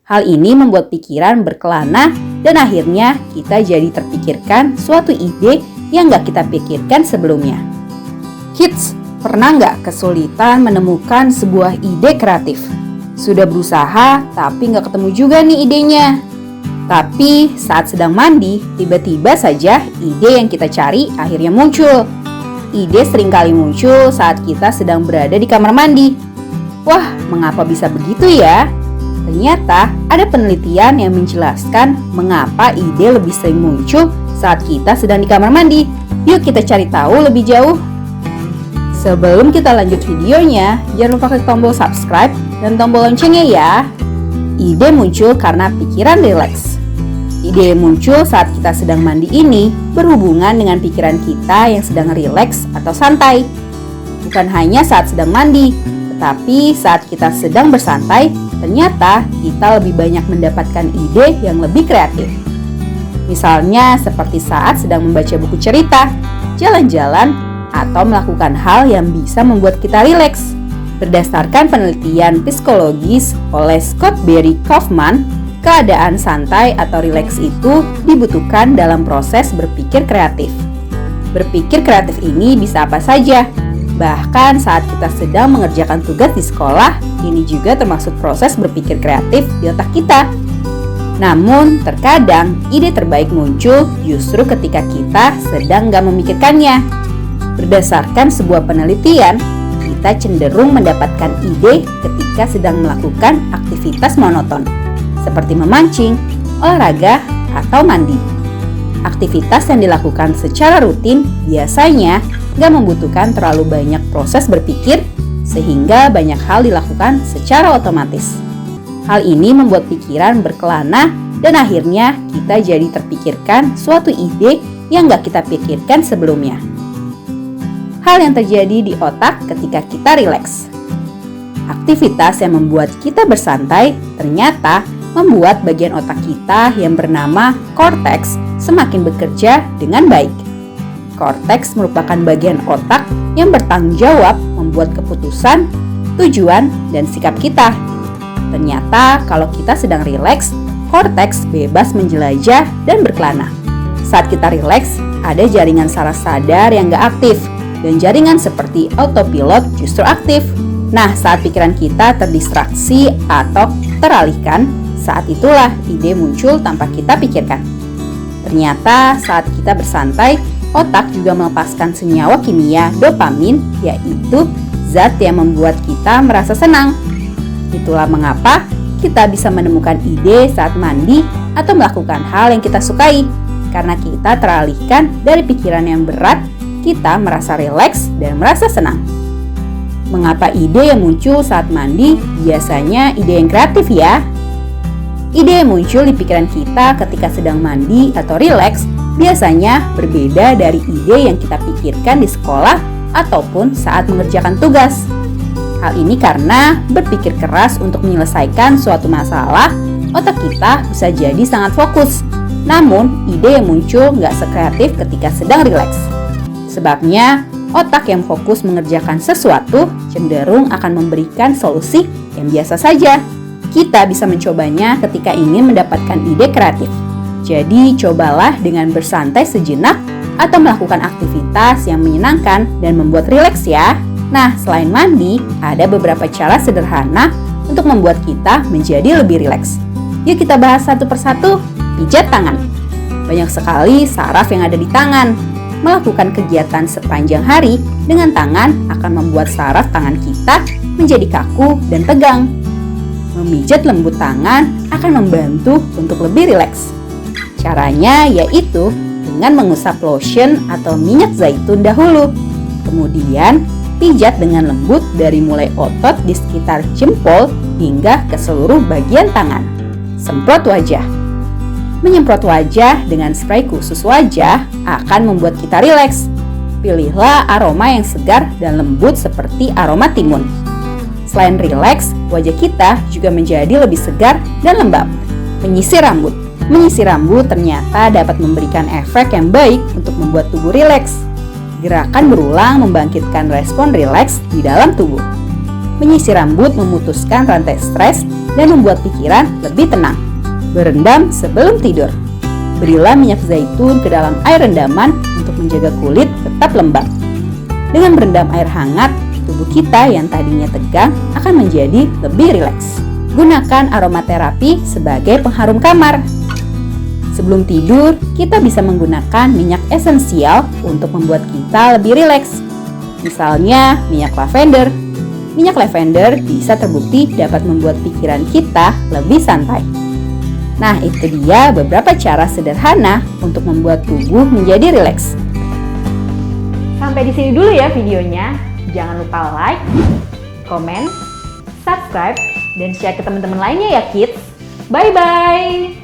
Hal ini membuat pikiran berkelana dan akhirnya kita jadi terpikirkan suatu ide yang gak kita pikirkan sebelumnya. Kids, pernah gak kesulitan menemukan sebuah ide kreatif? Sudah berusaha tapi gak ketemu juga nih idenya. Tapi saat sedang mandi, tiba-tiba saja ide yang kita cari akhirnya muncul. Ide seringkali muncul saat kita sedang berada di kamar mandi. Wah, mengapa bisa begitu ya? Ternyata ada penelitian yang menjelaskan mengapa ide lebih sering muncul saat kita sedang di kamar mandi. Yuk kita cari tahu lebih jauh. Sebelum kita lanjut videonya, jangan lupa klik tombol subscribe dan tombol loncengnya ya. Ide muncul karena pikiran rileks. Ide yang muncul saat kita sedang mandi ini berhubungan dengan pikiran kita yang sedang rileks atau santai. Bukan hanya saat sedang mandi, tetapi saat kita sedang bersantai, ternyata kita lebih banyak mendapatkan ide yang lebih kreatif. Misalnya seperti saat sedang membaca buku cerita, jalan-jalan, atau melakukan hal yang bisa membuat kita rileks. Berdasarkan penelitian psikologis oleh Scott Barry Kaufman, keadaan santai atau rileks itu dibutuhkan dalam proses berpikir kreatif. Berpikir kreatif ini bisa apa saja. Bahkan saat kita sedang mengerjakan tugas di sekolah, ini juga termasuk proses berpikir kreatif di otak kita. Namun, terkadang ide terbaik muncul justru ketika kita sedang gak memikirkannya. Berdasarkan sebuah penelitian, kita cenderung mendapatkan ide ketika sedang melakukan aktivitas monoton, seperti memancing, olahraga, atau mandi. Aktivitas yang dilakukan secara rutin biasanya gak membutuhkan terlalu banyak proses berpikir, sehingga banyak hal dilakukan secara otomatis. Hal ini membuat pikiran berkelana dan akhirnya kita jadi terpikirkan suatu ide yang gak kita pikirkan sebelumnya. Hal yang terjadi di otak ketika kita rileks. Aktivitas yang membuat kita bersantai ternyata membuat bagian otak kita yang bernama korteks semakin bekerja dengan baik. Korteks merupakan bagian otak yang bertanggung jawab membuat keputusan, tujuan, dan sikap kita. Ternyata kalau kita sedang rileks, korteks bebas menjelajah dan berkelana. Saat kita rileks, ada jaringan saraf sadar yang gak aktif, dan jaringan seperti autopilot justru aktif. Nah, saat pikiran kita terdistraksi atau teralihkan, saat itulah ide muncul tanpa kita pikirkan. Ternyata saat kita bersantai, otak juga melepaskan senyawa kimia dopamin, yaitu zat yang membuat kita merasa senang. Itulah mengapa kita bisa menemukan ide saat mandi atau melakukan hal yang kita sukai. Karena kita teralihkan dari pikiran yang berat, kita merasa rileks dan merasa senang. Mengapa ide yang muncul saat mandi biasanya ide yang kreatif ya? Ide yang muncul di pikiran kita ketika sedang mandi atau rileks biasanya berbeda dari ide yang kita pikirkan di sekolah ataupun saat mengerjakan tugas. Hal ini karena berpikir keras untuk menyelesaikan suatu masalah, otak kita bisa jadi sangat fokus. Namun, ide yang muncul nggak sekreatif ketika sedang rileks. Sebabnya, otak yang fokus mengerjakan sesuatu cenderung akan memberikan solusi yang biasa saja. Kita bisa mencobanya ketika ingin mendapatkan ide kreatif. Jadi, cobalah dengan bersantai sejenak atau melakukan aktivitas yang menyenangkan dan membuat rileks ya. Nah, selain mandi, ada beberapa cara sederhana untuk membuat kita menjadi lebih rileks. Yuk kita bahas satu persatu. Pijat tangan. Banyak sekali saraf yang ada di tangan. Melakukan kegiatan sepanjang hari dengan tangan akan membuat saraf tangan kita menjadi kaku dan tegang. Memijat lembut tangan akan membantu untuk lebih rileks. Caranya yaitu dengan mengusap lotion atau minyak zaitun dahulu. Kemudian pijat dengan lembut dari mulai otot di sekitar jempol hingga ke seluruh bagian tangan. Semprot wajah. Menyemprot wajah dengan spray khusus wajah akan membuat kita rileks. Pilihlah aroma yang segar dan lembut seperti aroma timun. Selain rileks, wajah kita juga menjadi lebih segar dan lembab. Menyisir rambut. Menyisir rambut ternyata dapat memberikan efek yang baik untuk membuat tubuh rileks. Gerakan berulang membangkitkan respon rileks di dalam tubuh. Menyisir rambut memutuskan rantai stres dan membuat pikiran lebih tenang. Berendam sebelum tidur. Berilah minyak zaitun ke dalam air rendaman untuk menjaga kulit tetap lembab. Dengan berendam air hangat, tubuh kita yang tadinya tegang akan menjadi lebih rileks. Gunakan aromaterapi sebagai pengharum kamar. Sebelum tidur, kita bisa menggunakan minyak esensial untuk membuat kita lebih rileks. Misalnya, minyak lavender. Minyak lavender bisa terbukti dapat membuat pikiran kita lebih santai. Nah, itu dia beberapa cara sederhana untuk membuat tubuh menjadi rileks. Sampai di sini dulu ya videonya. Jangan lupa like, komen, subscribe, dan share ke teman-teman lainnya ya kids. Bye-bye!